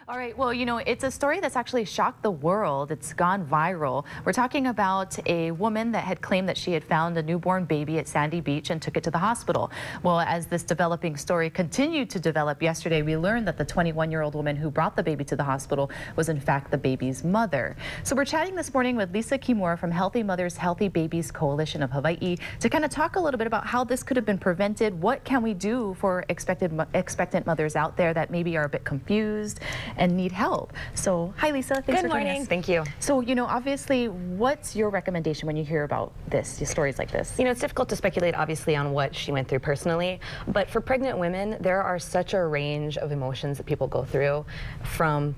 All right, well, it's a story that's actually shocked the world. It's gone viral. We're talking about a woman that had claimed that she had found a newborn baby at Sandy Beach and took it to the hospital. Well, as this developing story continued to develop yesterday, we learned that the 21-year-old woman who brought the baby to the hospital was in fact the baby's mother. So we're chatting this morning with Lisa Kimura from Healthy Mothers, Healthy Babies Coalition of Hawaii to kind of talk a little bit about how this could have been prevented. What can we do for expectant mothers out there that maybe are a bit confused and need help? So, hi Lisa, thanks for joining us. Thank you. So, obviously, what's your recommendation when you hear about stories like this? It's difficult to speculate, obviously, on what she went through personally, but for pregnant women, there are such a range of emotions that people go through, from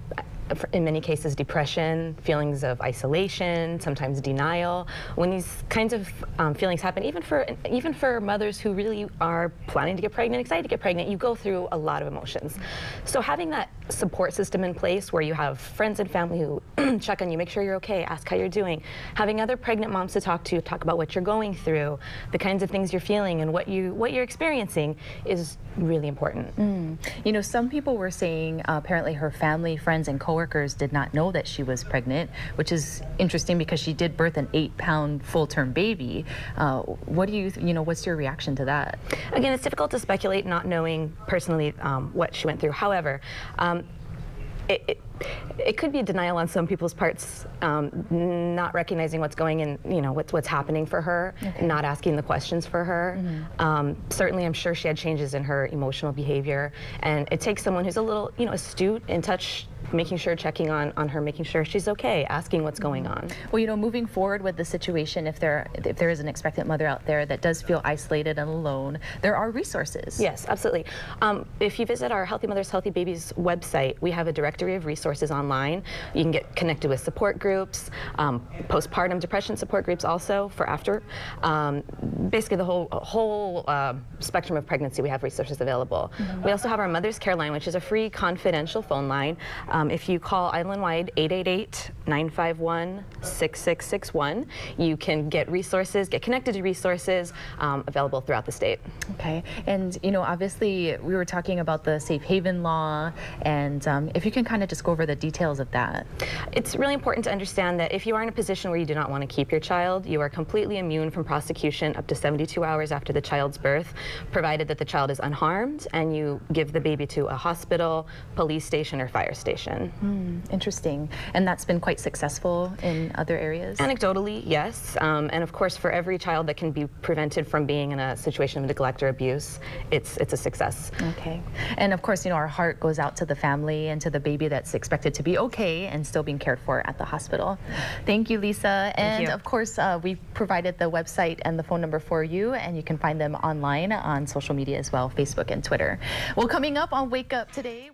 in many cases depression, feelings of isolation, sometimes denial. When these kinds of feelings happen, even for mothers who really are planning to get pregnant, excited to get pregnant, you go through a lot of emotions. So having that support system in place where you have friends and family who check on you, make sure you're okay, ask how you're doing, having other pregnant moms to talk to, talk about what you're going through, the kinds of things you're feeling and what you're experiencing is really important. Some people were saying apparently her family, friends, and coworkers did not know that she was pregnant, which is interesting because she did birth an 8-pound full-term baby. What do what's your reaction to that? Again, it's difficult to speculate not knowing personally what she went through. However, it could be a denial on some people's parts, not recognizing what's going in, what's happening for her, not asking the questions for her. Certainly, I'm sure she had changes in her emotional behavior, and it takes someone who's a little, astute, in touch, making sure, checking on her, making sure she's okay, asking what's going on. Well, moving forward with the situation, if there is an expectant mother out there that does feel isolated and alone, there are resources. Yes, absolutely. If you visit our Healthy Mothers, Healthy Babies website, we have a directory of resources online. You can get connected with support groups, postpartum depression support groups also for after. Basically the whole spectrum of pregnancy, we have resources available. We also have our MothersCare Line, which is a free confidential phone line. If you call island-wide 888-951-6661, you can get resources, get connected to resources available throughout the state. Okay, and obviously we were talking about the safe haven law, and if you can kind of just go over the details of that. It's really important to understand that if you are in a position where you do not want to keep your child, you are completely immune from prosecution up to 72 hours after the child's birth, provided that the child is unharmed and you give the baby to a hospital, police station, or fire station. Interesting. And that's been quite successful in other areas? Anecdotally, yes. And of course, for every child that can be prevented from being in a situation of neglect or abuse, it's a success. Okay. And of course, our heart goes out to the family and to the baby that's expected to be okay and still being cared for at the hospital. Thank you, Lisa. And of course, we provided the website and the phone number for you, and you can find them online on social media as well, Facebook and Twitter. Well, coming up on Wake Up Today.